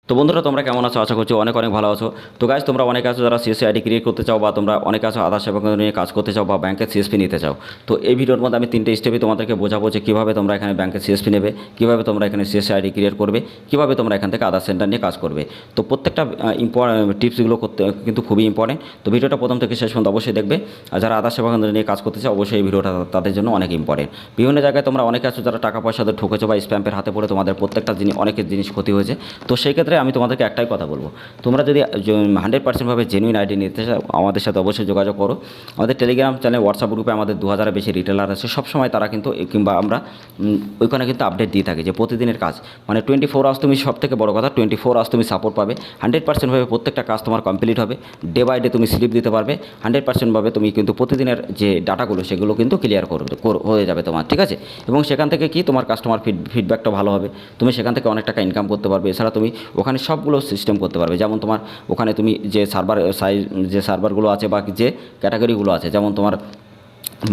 তো বন্ধুরা তোমরা কেমন আছো? আশা করছি অনেক অনেক ভালো আছো। তো গাইজ তোমরা অনেক আছো যারা সিএসসি আইডি ক্রিয়েট করতে চাও, বা তোমরা অনেক আছো আধার সেবা কেন্দ্র নিয়ে কাজ করতে চাও, বা ব্যাংকের সিএসপি নিতে চাও। তো এই ভিডিওর মধ্যে আমি 3টে স্টেপে তোমাদেরকে বোঝাবো যে কীভাবে তোমরা এখানে ব্যাংকের সিএসপি নেবে, কীভাবে তোমরা এখানে সিএসসি আইডি ক্রিয়েট করবে, কীভাবে তোমরা এখান থেকে আধার সেন্টার নিয়ে কাজ করবে। তো প্রত্যেকটা টিপসগুলো করতে কিন্তু খুবই ইম্পর্টেন্ট। তো ভিডিওটা প্রথম থেকে শেষ পর্যন্ত অবশ্যই দেখবে। আর যারা আধার সেবা কেন্দ্র নিয়ে কাজ করতে চাও অবশ্যই এই ভিডিওটা তাদের জন্য অনেক ইম্পর্টেন্ট। বিভিন্ন জায়গায় তোমরা অনেক আছো যারা টাকা পয়সাতে ঠকেছো বা স্প্যাম্পের হাতে পড়ে তোমাদের প্রত্যেকটা জিনিস অনেকের জিনিস ক্ষতি হয়েছে। তো সেই ক্ষেত্রে আমি তোমাদেরকে একটাই কথা বলবো, তোমরা যদি 100% জেনুইন আইডি নিতে চাও আমাদের সাথে অবশ্যই যোগাযোগ করো। আমাদের টেলিগ্রাম চ্যানেল, হোয়াটসঅ্যাপ গ্রুপে আমাদের 2000-এর বেশি রিটেলার আছে। সবসময় তারা কিন্তু কিংবা আমরা ওইখানে কিন্তু আপডেট দিয়ে থাকি যে প্রতিদিনের কাজ, মানে 24 আওয়ার্স তুমি, সব থেকে বড় কথা 24 আওয়ার্স তুমি সাপোর্ট পাবে। 100% প্রত্যেকটা কাজ তোমার কমপ্লিট হবে। ডে বাই ডে তুমি স্লিপ দিতে পারবে। 100% তুমি কিন্তু প্রতিদিনের যে ডাটাগুলো সেগুলো কিন্তু ক্লিয়ার হয়ে যাবে তোমার, ঠিক আছে। এবং সেখান থেকে কি তোমার কাস্টমার ফিডব্যাকটা ভালো হবে, তুমি সেখান থেকে অনেক টাকা ইনকাম করতে পারবে। এছাড়া তুমি ওখানে সবগুলো সিস্টেম করতে পারবে। যেমন তোমার ওখানে তুমি যে সার্ভারগুলো আছে বা যে ক্যাটাগরিগুলো আছে, যেমন তোমার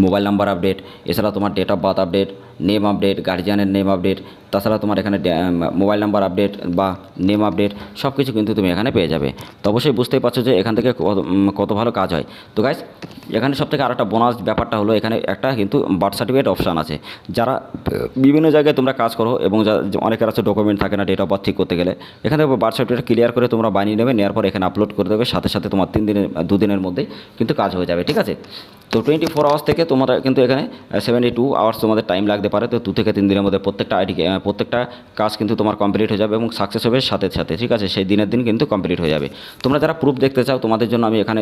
মোবাইল নাম্বার আপডেট, এছাড়া তোমার date of birth update, name update, গার্জিয়ানের নেম আপডেট, তাছাড়া তোমার এখানে মোবাইল নাম্বার আপডেট বা নেম আপডেট সব কিছু কিন্তু তুমি এখানে পেয়ে যাবে। তো অবশ্যই বুঝতেই পারছো যে এখান থেকে কত ভালো কাজ হয়। তো গাইস এখানে সবথেকে আরেকটা বোনাস ব্যাপারটা হলো, এখানে একটা কিন্তু বার্থ সার্টিফিকেট অপশান আছে। যারা বিভিন্ন জায়গায় তোমরা কাজ করো এবং অনেকের আছে ডকুমেন্ট থাকে না ডেট অফ বার্থ ঠিক করতে গেলে, এখানে বার্থ সার্টিফিকেট ক্লিয়ার করে তোমরা বানিয়ে নেবে, নেওয়ার পর এখানে আপলোড করে দেবে, সাথে সাথে তোমার 2 দিনের মধ্যেই কিন্তু কাজ হয়ে যাবে, ঠিক আছে। তো 24 আওয়ার্স থেকে তোমরা কিন্তু এখানে 72 আওয়ার্স তোমাদের টাইম লাগতে পারে। তো 2 থেকে 3 দিনের মধ্যে প্রত্যেকটা কাজ কিন্তু তোমার কমপ্লিট হয়ে যাবে এবং সাকসেস হবে সাথে সাথে, ঠিক আছে। সেই দিনের দিন কিন্তু কমপ্লিট হয়ে যাবে। তোমরা যারা প্রুফ দেখতে চাও তোমাদের জন্য আমি এখানে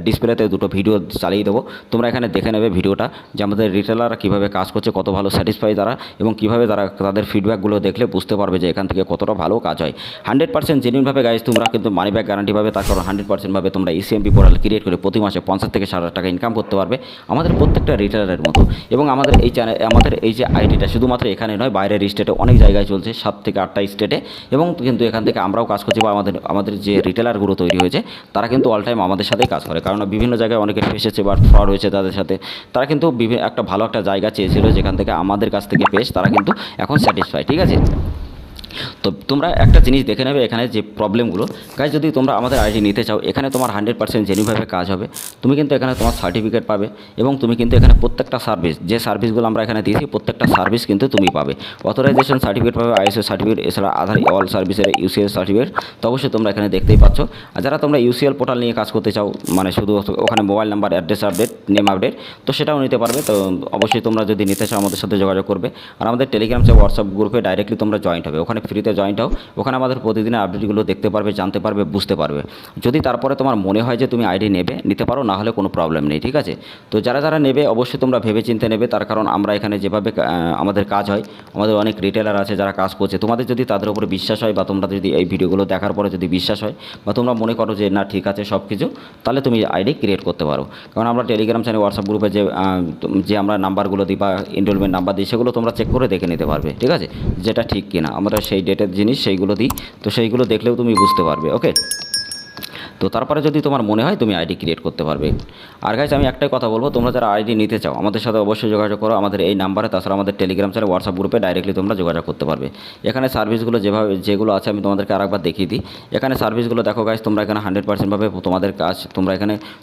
ডিসপ্লেতে 2টো ভিডিও চালিয়ে দেবো। তোমরা এখানে দেখে নেবে ভিডিওটা যে আমাদের রিটেলাররা কীভাবে কাজ করছে, কত ভালো স্যাটিসফাই তারা, এবং কীভাবে তারা তাদের ফিডব্যাকগুলো দেখলে বুঝতে পারবে যে এখান থেকে কতটা ভালো কাজ হয়। 100% জেনুইনভাবে গাইজ তোমরা কিন্তু মানি ব্যাক গ্যারান্টি পাবে। তার কারণ 100% তোমরা ইসিএমপি পোর্টাল ক্রিয়েট করে প্রতি মাসে 50 থেকে 60 টাকা ইনকাম করতে পারবে আমাদের প্রত্যেকটা রিটেলারের মতো। এবং আমাদের এই চ্যানেল, আমাদের এই যে আইডিটা শুধুমাত্র এখানে নয়, বাইরের স্টেটে অনেক জায়গায় চলছে, 7 থেকে 8টা স্টেটে। এবং কিন্তু এখান থেকে আমরাও কাজ করছি, বা আমাদের যে রিটেলারগুলো তৈরি হয়েছে তারা কিন্তু অল টাইম আমাদের সাথেই কাজ করে। কারণ বিভিন্ন জায়গায় অনেকে ফেসেছে বা ফ্রড হয়েছে তাদের সাথে। তারা কিন্তু একটা ভালো একটা জায়গা চেয়েছিল যেখান থেকে আমাদের কাছ থেকে পেশ তারা কিন্তু এখন স্যাটিসফাই, ঠিক আছে। তো তোমরা একটা জিনিস দেখে নেবে এখানে যে প্রবলেমগুলো, গাইজ যদি তোমরা আমাদের আইডি নিতে চাও এখানে তোমার 100% জেনুইনভাবে কাজ হবে। তুমি কিন্তু এখানে তোমার সার্টিফিকেট পাবে, এবং তুমি কিন্তু এখানে প্রত্যেকটা সার্ভিস, যে সার্ভিসগুলো আমরা এখানে দিয়েছি প্রত্যেকটা সার্ভিস কিন্তু তুমি পাবে। অথরাইজেশন সার্টিফিকেট পাবে, আইএসও সার্টিফিকেট, এছাড়া আধার অল সার্ভিসের ইউসিএল সার্টিফিকেট। তো অবশ্যই তোমরা এখানে দেখতেই পাচ্ছ। আর যারা তোমরা ইউসিএল পোর্টাল নিয়ে কাজ করতে চাও, মানে শুধু ওখানে mobile number, address update, name update, তো সেটাও নিতে পারবে। তো অবশ্যই তোমরা যদি নিতে চাও আমাদের সাথে যোগাযোগ করবে। আর আমাদের টেলিগ্রাম বা হোয়াটসঅ্যাপ গ্রুপে ডাইরেক্টলি তোমরা জয়েন্ট হবে, ওখানে ফ্রিতে জয়েন্ট হও। ওখানে আমাদের প্রতিদিনের আপডেটগুলো দেখতে পারবে, জানতে পারবে, বুঝতে পারবে। যদি তারপরে তোমার মনে হয় যে তুমি আইডি নিতে পারো, না হলে কোনো প্রবলেম নেই, ঠিক আছে। তো যারা নেবে অবশ্যই তোমরা ভেবে চিন্তে নেবে। তার কারণ আমরা এখানে যেভাবে আমাদের কাজ হয়, আমাদের অনেক রিটেলার আছে যারা কাজ করছে। তোমাদের যদি তাদের উপরে বিশ্বাস হয়, বা তোমরা যদি এই ভিডিওগুলো দেখার পরে যদি বিশ্বাস হয়, বা তোমরা মনে করো যে না ঠিক আছে সব কিছু, তাহলে তুমি আইডি ক্রিয়েট করতে পারো। কারণ আমরা টেলিগ্রাম চ্যানেল, হোয়াটসঅ্যাপ গ্রুপে যে আমরা নাম্বারগুলো দিই বা এনরোলমেন্ট নাম্বার দিই, সেগুলো তোমরা চেক করে দেখে নিতে পারবে, ঠিক আছে, যেটা ঠিক কিনা। আমরা সেই ডেটের জিনিস সেইগুলো দিই, তো সেইগুলো দেখলেও তুমি বুঝতে পারবে, ওকে। তো তারপরে যদি তোমার মনে হয় তুমি আইডি ক্রিয়েট করতে পারবে। আর গাইজ আমি একটাই কথা বলবো, তোমরা যারা আইডি নিতে চাও আমাদের সাথে অবশ্যই যোগাযোগ করো আমাদের এই নাম্বারে। তাছাড়া আমাদের টেলিগ্রাম চ্যানেল, হোয়াটসঅ্যাপ গ্রুপে ডাইরেক্টলি তোমরা যোগাযোগ করতে পারবে। এখানে সার্ভিসগুলো যেগুলো আছে আমি তোমাদেরকে আরেকবার দেখিয়ে দিই। এখানে সার্ভিসগুলো দেখো গাইজ, তোমরা এখানে 100% তোমাদের কাজ, তোমরা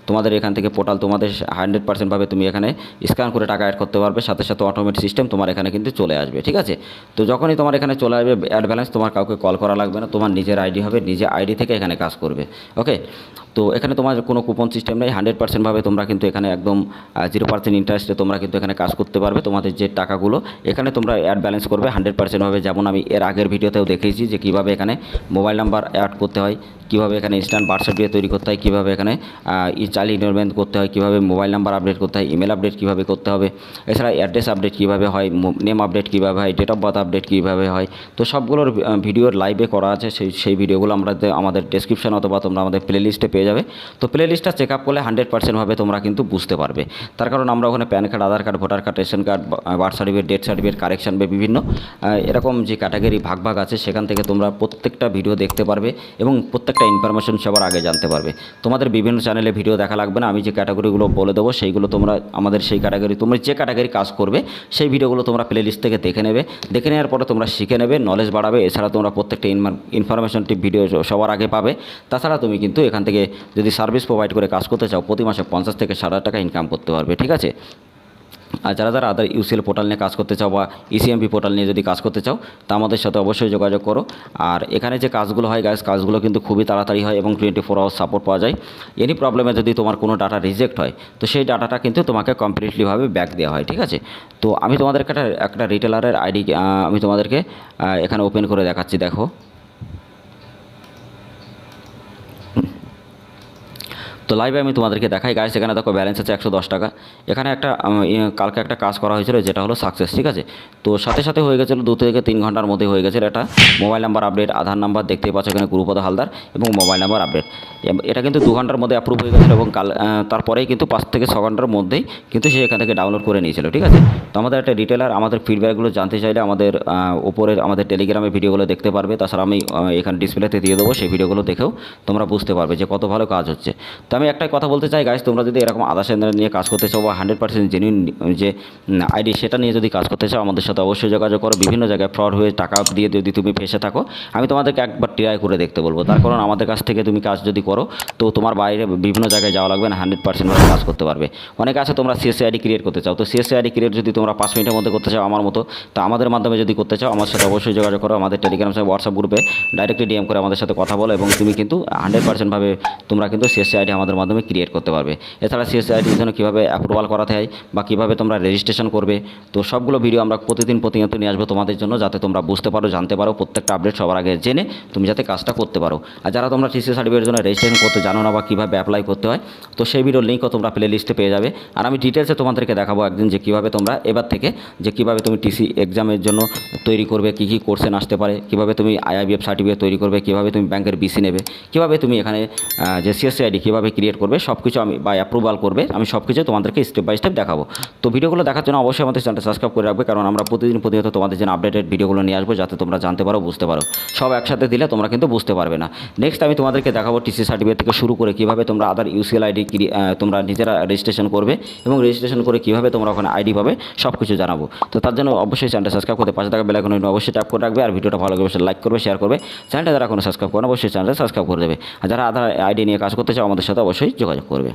তোমাদের এখান থেকে পোর্টাল তোমাদের 100% তুমি এখানে স্ক্যান করে টাকা অ্যাড করতে পারবে। সাথে সাথে অটোমেটিক সিস্টেম তোমার এখানে কিন্তু চলে আসবে, ঠিক আছে। তো যখনই তোমার এখানে চলে আসবে অ্যাড ব্যালেন্স, তোমার কাউকে কল করা লাগবে না, তোমার নিজের আইডি হবে, নিজের আইডি থেকে এখানে কাজ করবে, ওকে। তো এখানে তোমার কোনো কুপন সিস্টেম নেই, 100% তোমরা কিন্তু এখানে একদম 0% ইন্টারেস্টে তোমরা কিন্তু এখানে কাজ করতে পারবে। তোমাদের যে টাকাগুলো এখানে তোমরা অ্যাড ব্যালেন্স করবে 100% যেমন আমি এর আগের ভিডিওতেও দেখিয়েছি যে কীভাবে এখানে মোবাইল নাম্বার অ্যাড করতে হয়, কীভাবে এখানে ইনস্ট্যান্ট বার্থ সার্টিফিকেট তৈরি করতে হয়, কীভাবে এখানে চাইল্ড এনরোলমেন্ট করতে হয়, কীভাবে মোবাইল নাম্বার আপডেট করতে হয়, ইমেল আপডেট কীভাবে করতে হবে, এছাড়া অ্যাড্রেস আপডেট কীভাবে হয়, নেম আপডেট কীভাবে হয়, ডেট অফ বার্থ আপডেট কীভাবে হয়। তো সবগুলোর ভিডিওর লাইভে করা আছে, সেই ভিডিওগুলো আমাদের ডেসক্রিপশন অথবা তোমরা আমাদের প্লে লিস্টে পেয়ে পেয়ে যাবে। তো প্লে লিস্টটা চেক আপ করলে 100% তোমরা কিন্তু বুঝতে পারবে। তার কারণ আমরা ওখানে PAN card, Aadhaar card, voter card, ration card, birth certificate, death certificate, correction বা বিভিন্ন এরকম যে ক্যাটাগরি ভাগ আছে সেখান থেকে তোমরা প্রত্যেকটা ভিডিও দেখতে পারবে এবং প্রত্যেকটা ইনফরমেশন সবার আগে জানতে পারবে। তোমাদের বিভিন্ন চ্যানেলে ভিডিও দেখা লাগবে না, আমি যে ক্যাটাগরিগুলো বলে দেবো সেইগুলো তোমরা আমাদের সেই ক্যাটাগরি, তোমরা যে ক্যাটাগরি কাজ করবে সেই ভিডিওগুলো তোমরা প্লে লিস্ট থেকে দেখে নেবে। দেখে নেওয়ার পরে তোমরা শিখে নেবে, নলেজ বাড়াবে। এছাড়া তোমরা প্রত্যেকটা ইনফরমেশন ভিডিও সবার আগে পাবে। তাছাড়া তুমি কিন্তু এখান থেকে যদি সার্ভিস প্রোভাইড করে কাজ করতে চাও প্রতি মাসে 50 থেকে 60,000 টাকা ইনকাম করতে পারবে, ঠিক আছে। আর যারা আদার ইউসিএল পোর্টাল নিয়ে কাজ করতে চাও বা ইসিএমপি পোর্টাল নিয়ে যদি কাজ করতে চাও তা আমাদের সাথে অবশ্যই যোগাযোগ করো। আর এখানে যে কাজগুলো হয় গাইস, কাজগুলো কিন্তু খুবই তাড়াতাড়ি হয় এবং 24 আওয়ার্স সাপোর্ট পাওয়া যায়। এনি প্রবলেমে যদি তোমার কোনো ডাটা রিজেক্ট হয় তো সেই ডাটাটা কিন্তু তোমাকে কমপ্লিটলিভাবে ব্যাক দেওয়া হয়, ঠিক আছে। তো আমি তোমাদেরকে একটা রিটেলারের আইডি আমি তোমাদেরকে এখানে ওপেন করে দেখাচ্ছি, দেখো। তো লাইভে আমি তোমাদেরকে দেখাই গাইস, এখানে দেখো ব্যালেন্স আছে 110 টাকা। এখানে একটা কালকে একটা কাজ করা হয়েছিল যেটা হলো সাকসেস, ঠিক আছে। তো সাথে সাথে হয়ে গেছিলো 2 থেকে 3 ঘন্টার মধ্যে হয়ে গেছিলো। এটা মোবাইল নাম্বার আপডেট, আধার নাম্বার দেখতেই পাচ্ছ এখানে গুরুপদ হালদার এবং মোবাইল নাম্বার আপডেট। এটা কিন্তু 2 ঘন্টার মধ্যে অ্যাপ্রুভ হয়ে গেছিলো এবং তারপরেই কিন্তু 5 থেকে 6 ঘন্টার মধ্যেই কিন্তু সে এখান থেকে ডাউনলোড করে নিয়েছিল, ঠিক আছে। তো আমাদের একটা রিটেলার আমাদের ফিডব্যাকগুলো জানতে চাইলে আমাদের ওপরের আমাদের টেলিগ্রামে ভিডিওগুলো দেখতে পারবে। তাছাড়া আমি এখানে ডিসপ্লেতে দিয়ে দেবো, সেই ভিডিওগুলো দেখেও তোমরা বুঝতে পারবে যে কত ভালো কাজ হচ্ছে। তো আমি একটাই কথা বলতে চাই গাইস, তোমরা যদি এরকম আধার সেন্টার নিয়ে কাজ করতে চাও বা 100% জেনুইন যে আইডি সেটা নিয়ে যদি কাজ করতে চাও আমাদের সাথে অবশ্যই যোগাযোগ করো। বিভিন্ন জায়গায় ফ্রড হয়ে টাকা দিয়ে যদি তুমি ফেসে থাকো আমি তোমাদেরকে একবার ট্রাই করে দেখতে বলবো। তার কারণ আমাদের কাছ থেকে তুমি কাজ যদি করো তো তোমার বাইরে বিভিন্ন জায়গায় যাওয়া লাগবে না, 100% কাজ করতে পারবে। অনেকে আছে তোমরা সিএসসি আইডি ক্রিয়েট করতে চাও, তো সিএসসি আইডি ক্রিয়েট যদি তোমরা 5 মিনিটের মধ্যে করতে চাও আমার মতো, তো আমাদের মাধ্যমে যদি করতে চাও আমার সাথে অবশ্যই যোগাযোগ করো। আমাদের টেলিগ্রাম সাথে হোয়াটসঅ্যাপ গ্রুপে ডাইরেক্টলি ডিএম করে আমাদের সাথে কথা বলো এবং তুমি কিন্তু 100% তোমরা কিন্তু সিএসসি আইডি আমাদের মাধ্যমে ক্রিয়েট করতে পারবে। এছাড়া সিএসসি আইডির জন্য কীভাবে অ্যাপ্রুভাল করাতে হয় বা কীভাবে তোমরা রেজিস্ট্রেশন করবে, তো সবগুলো ভিডিও আমরা প্রতিনিয়ত নিয়ে আসবো তোমাদের জন্য, যাতে তোমরা বুঝতে পারো, জানতে পারো, প্রত্যেকটা আপডেট সবার আগে জেনে তুমি যাতে কাজটা করতে পারো। আর যারা তোমরা টিসি সার্টিফিকেটের জন্য রেজিস্ট্রেশন করতে জানো না বা কীভাবে অ্যাপ্লাই করতে হয় তো সেই ভিডিওর লিঙ্কও তোমরা প্লে লিস্টে পেয়ে যাবে। আর আমি ডিটেলসে তোমাদেরকে দেখাবো একদিন যে কীভাবে তোমরা এবার থেকে যে কীভাবে তুমি টিসি এক্সামের জন্য তৈরি করবে, কী কী কোর্সেন আসতে পারে, কীভাবে তুমি আইআইবিএফ সার্টিফিকেট তৈরি করবে, কীভাবে তুমি ব্যাংকের বিসি নেবে, কীভাবে তুমি এখানে যে সিএসসি আইডি কীভাবে ক্রিয়েট করবে সব কিছু আমি বা অ্যাপ্রুভাল করবে আমি সব কিছু তোমাদেরকে স্টেপ বাই স্টেপ দেখাবো। তো ভিডিওগুলো দেখার জন্য অবশ্যই আমাদের চ্যানেলটা সাবস্ক্রাইব করে রাখবে, কারণ আমরা প্রতিনিয়ত তোমাদের জন্য আপডেটেড ভিডিওগুলো নিয়ে আসবো যাতে তোমরা জানতে পারো, বুঝতে পারো। সব একসাথে দিলে তোমরা কিন্তু বুঝতে পারবে না। নেক্সট আমি তোমাদেরকে দেখাবো টিসি সার্টিফিকেট থেকে শুরু করে কীভাবে তোমরা আদার ইউসিএল আইডি তোমরা নিজেরা রেজিস্ট্রেশন করবে এবং রেজিস্ট্রেশন করে কীভাবে তোমরা ওখানে আইডি পাবে সব কিছু জানাবো। তো তার জন্য অবশ্যই চ্যানেলটা সাবস্ক্রাইব করতে, পাশে থাকা বেল আইকন অবশ্যই ট্যাপ করে রাখবে। আর ভিডিওটা ভালো লাগবে অবশ্যই লাইক করবে, শেয়ার করবে। চ্যানেলটা যারা এখনো সাবস্ক্রাইব করে অবশ্যই চ্যানেলটা সাবস্ক্রাইব করে দেবে। আর যারা আধার আইডি নিয়ে কাজ করতে চাও আমাদের সাথে অবশ্যই যোগাযোগ করবে।